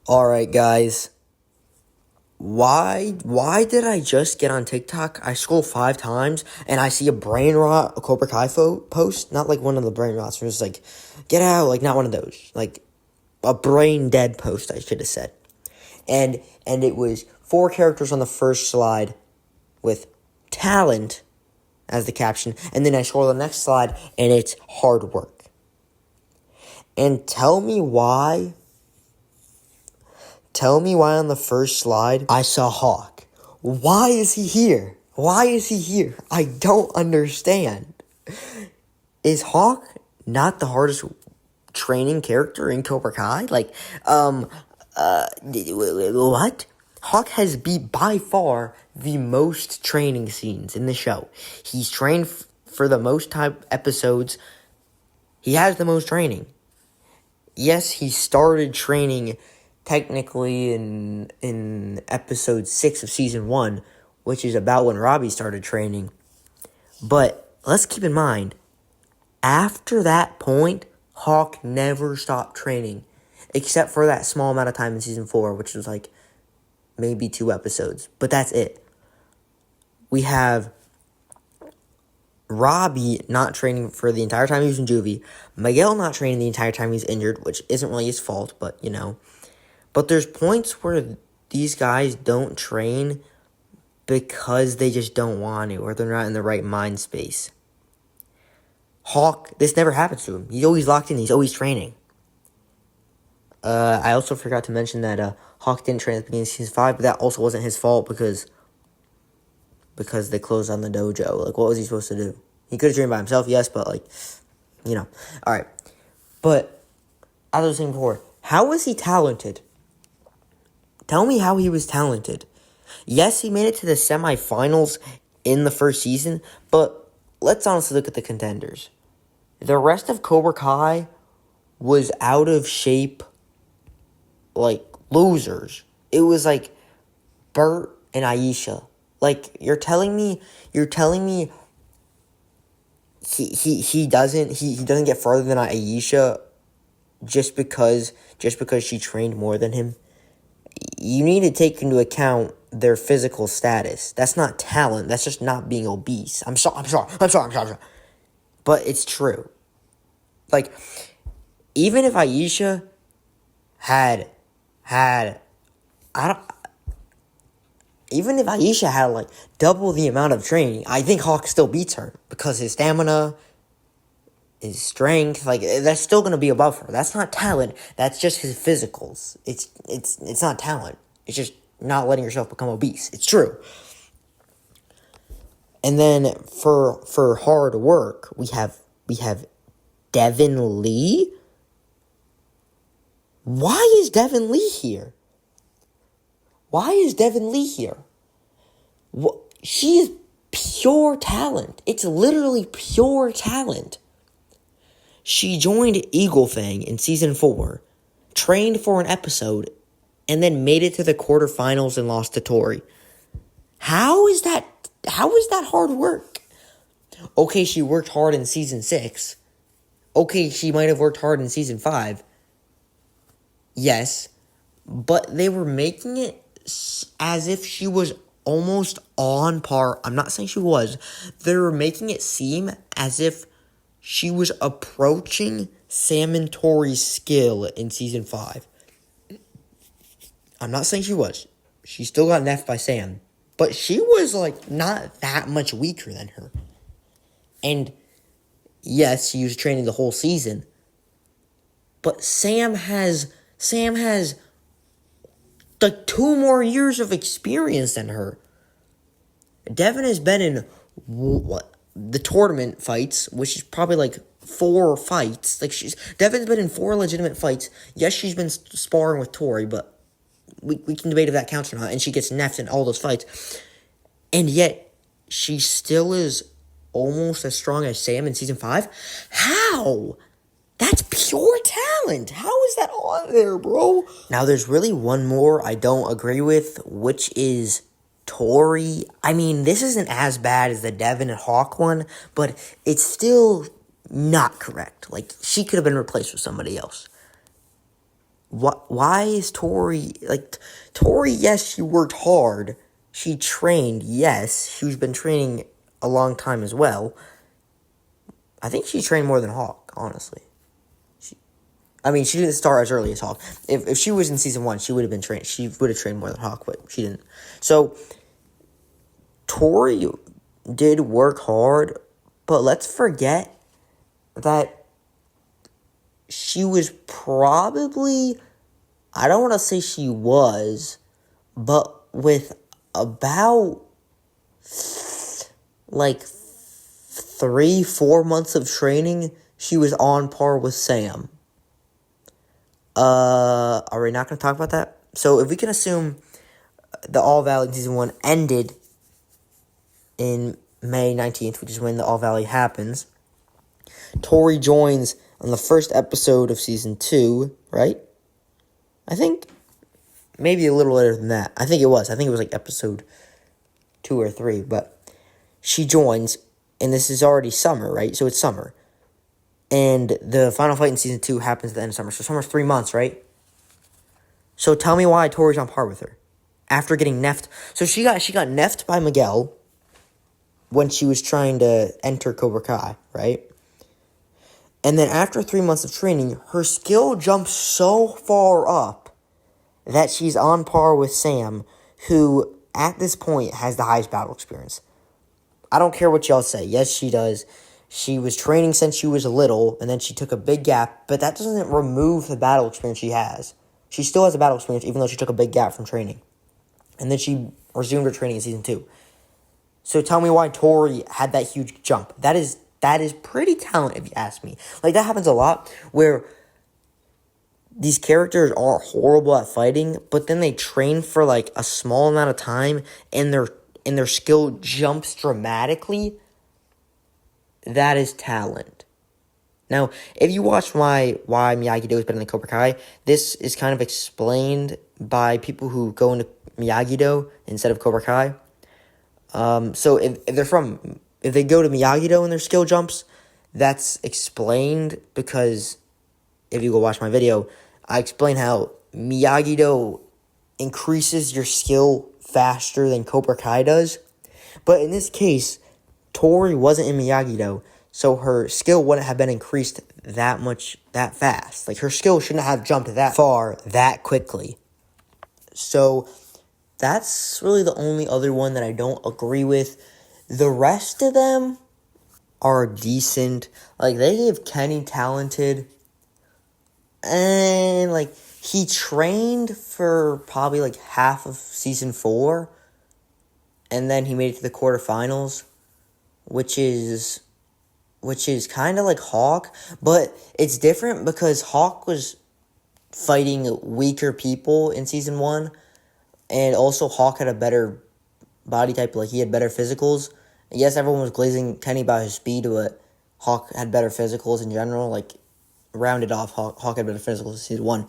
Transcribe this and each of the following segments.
Alright, guys. Why did I just get on TikTok? I scroll 5 times and I see a brain rot a Cobra Kai post. Not like one of the brain rots. It was like, get out. Like, not one of those. Like, a brain dead post, I should have said. And it was 4 characters on the first slide with talent as the caption. And then I scroll the next slide and it's hard work. And tell me why on the first slide I saw Hawk. Why is he here? I don't understand. Is Hawk not the hardest training character in Cobra Kai? What? Hawk has by far the most training scenes in the show. He's trained for the most episodes. He has the most training. Yes, he started training technically in episode 6 of season 1, which is about when Robbie started training. But let's keep in mind, after that point, Hawk never stopped training, except for that small amount of time in season 4, which was like maybe 2 episodes. But that's it. We have Robbie not training for the entire time he was in juvie. Miguel not training the entire time he's injured, which isn't really his fault, but you know. But there's points where these guys don't train because they just don't want to, or they're not in the right mind space. Hawk, this never happens to him. He's always locked in. He's always training. I also forgot to mention that Hawk didn't train at the beginning of season 5, but that also wasn't his fault because they closed on the dojo. Like, what was he supposed to do? He could have trained by himself, yes, but like, you know. All right. But as I was saying before, how was he talented? Tell me how he was talented. Yes, he made it to the semifinals in the first season, but let's honestly look at the contenders. The rest of Cobra Kai was out of shape, like losers. It was like Bert and Aisha. Like, you're telling me he doesn't get further than Aisha just because she trained more than him? You need to take into account their physical status. That's not talent. That's just not being obese. I'm sorry. But it's true. Like, even if Aisha even if Aisha had like double the amount of training, I think Hawk still beats her because his stamina, his strength, like, that's still going to be above her. That's not talent. That's just his physicals. It's not talent. It's just not letting yourself become obese. It's true. And then for hard work, we have Devon Lee. Why is Devon Lee here? She is pure talent. It's literally pure talent. She joined Eagle Fang in season 4, trained for an episode, and then made it to the quarterfinals and lost to Tory. How is that hard work? Okay, she worked hard in season 6. Okay, she might have worked hard in season 5. Yes, but they were making it as if she was almost on par. I'm not saying she was. They were making it seem as if she was approaching Sam and Tory's skill in season 5. I'm not saying she was. She still got neffed by Sam. But she was, like, not that much weaker than her. And, yes, she was training the whole season. But Sam has like 2 more years of experience than her. Devon has been in the tournament fights, which is probably like 4 fights. Like, Devon's been in 4 legitimate fights. Yes, she's been sparring with Tory, but we can debate if that counts or not. And she gets neffed in all those fights. And yet, she still is almost as strong as Sam in season 5. How? That's pure talent. How is that on there, bro? Now, there's really one more I don't agree with, which is Tory. I mean, this isn't as bad as the Devon and Hawk one, but it's still not correct. Like, she could have been replaced with somebody else. why is Tory, like, Tory, yes, she worked hard. She trained, yes. She's been training a long time as well. I think she trained more than Hawk, honestly. She didn't start as early as Hawk. If she was in season 1, she would have been trained. She would have trained more than Hawk, but she didn't. So, Tory did work hard, but let's forget that she was probably, I don't want to say she was, but with about, like, 3-4 months of training, she was on par with Sam. Are we not going to talk about that? So if we can assume the All Valley season 1 ended in May 19th, which is when the All Valley happens, Tory joins on the first episode of season 2, right? I think maybe a little later than that. I think it was like episode 2 or 3, but she joins, and this is already summer, right? So it's summer. And the final fight in season 2 happens at the end of summer. So summer's 3 months, right? So tell me why Tory's on par with her. After getting neffed. So she got neffed by Miguel when she was trying to enter Cobra Kai, right? And then after 3 months of training, her skill jumps so far up that she's on par with Sam, who at this point has the highest battle experience. I don't care what y'all say. Yes, she does. She was training since she was little, and then she took a big gap, but that doesn't remove the battle experience she has. She still has a battle experience, even though she took a big gap from training. And then she resumed her training in season 2. So tell me why Tory had that huge jump. That is pretty talent, if you ask me. Like, that happens a lot, where these characters are horrible at fighting, but then they train for, like, a small amount of time, and their skill jumps dramatically. That is talent. Now, if you watch why Miyagi-Do is better than Cobra Kai, this is kind of explained by people who go into Miyagi-Do instead of Cobra Kai. So if they go to Miyagi-Do and their skill jumps, that's explained because if you go watch my video, I explain how Miyagi-Do increases your skill faster than Cobra Kai does. But in this case, Tory wasn't in Miyagi-Do, so her skill wouldn't have been increased that fast. Like, her skill shouldn't have jumped that far, that quickly. So, that's really the only other one that I don't agree with. The rest of them are decent. Like, they gave Kenny talented, and, like, he trained for probably, like, half of season 4, and then he made it to the quarterfinals, which is kind of like Hawk, but it's different because Hawk was fighting weaker people in season 1, and also Hawk had a better body type, like, he had better physicals. Yes, everyone was glazing Kenny about his speed, but Hawk had better physicals in general, like, rounded off, Hawk had better physicals in season 1.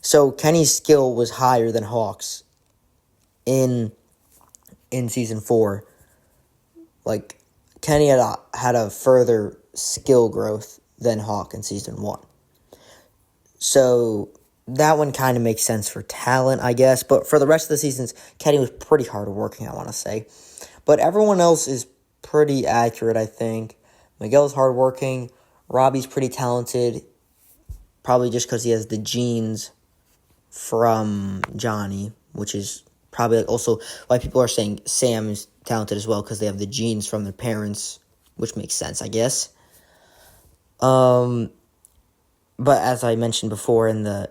So Kenny's skill was higher than Hawk's in season 4. Like, Kenny had a further skill growth than Hawk in season 1. So that one kind of makes sense for talent, I guess. But for the rest of the seasons, Kenny was pretty hardworking, I want to say. But everyone else is pretty accurate, I think. Miguel's hardworking. Robbie's pretty talented. Probably just because he has the genes from Johnny, which is probably also why people are saying Sam is talented as well, because they have the genes from their parents, which makes sense, I guess. But as I mentioned before in the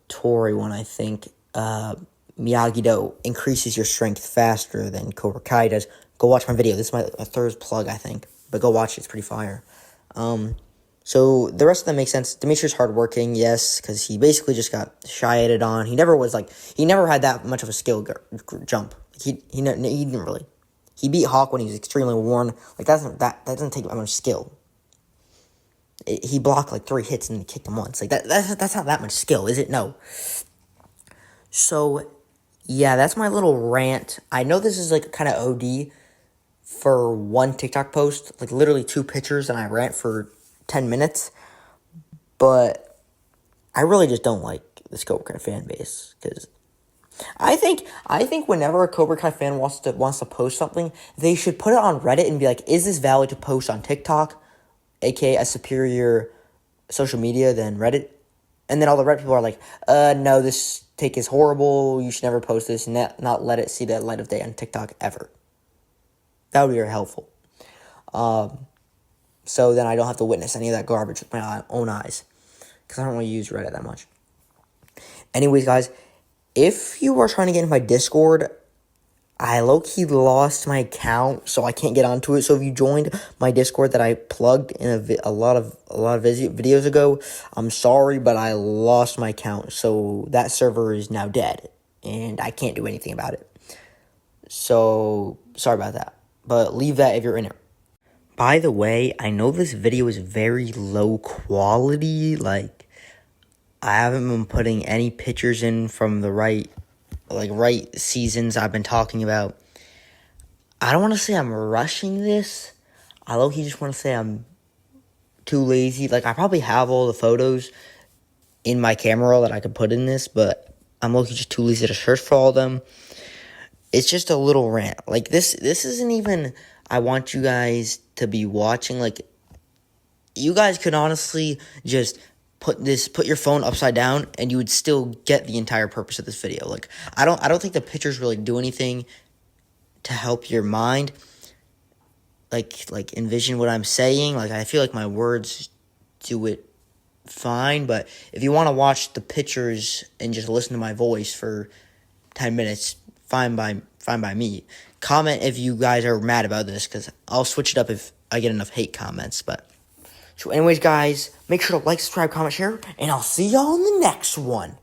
Tory one, I think Miyagi-Do increases your strength faster than Cobra Kai does. Go watch my video. This is my third plug, I think, but go watch it. It's pretty fire. So the rest of them make sense. Demetrius hardworking, yes, because he basically just got shy-added on. He never had that much of a skill jump. He didn't really. He beat Hawk when he was extremely worn. Like, that doesn't take that much skill. He blocked like 3 hits and kicked him once. Like, that's not that much skill, is it? No. So, yeah, that's my little rant. I know this is like kind of OD for one TikTok post, like literally 2 pictures, and I rant for 10 minutes. But I really just don't like this Cobra Kai fan base, because I think whenever a Cobra Kai fan wants to post something, they should put it on Reddit and be like, is this valid to post on TikTok, aka a superior social media than Reddit? And then all the Reddit people are like, no, this take is horrible, you should never post this, and not let it see the light of day on TikTok ever. That would be very helpful. So then I don't have to witness any of that garbage with my own eyes, because I don't really use Reddit that much. Anyways, guys, if you are trying to get into my Discord, I low-key lost my account, so I can't get onto it. So if you joined my Discord that I plugged in a lot of videos ago, I'm sorry, but I lost my account. So that server is now dead, and I can't do anything about it. So sorry about that, but leave that if you're in it. By the way, I know this video is very low quality. Like, I haven't been putting any pictures in from the right seasons I've been talking about. I don't want to say I'm rushing this. I low-key just want to say I'm too lazy. Like, I probably have all the photos in my camera roll that I could put in this, but I'm low-key just too lazy to search for all of them. It's just a little rant. Like, this isn't even, I want you guys to be watching. Like, you guys could honestly just put your phone upside down and you would still get the entire purpose of this video. Like, I don't think the pictures really do anything to help your mind. Like envision what I'm saying. Like, I feel like my words do it fine, but if you want to watch the pictures and just listen to my voice for 10 minutes, fine by me. Comment if you guys are mad about this, because I'll switch it up if I get enough hate comments. But so anyways, guys, make sure to like, subscribe, comment, share, and I'll see y'all in the next one.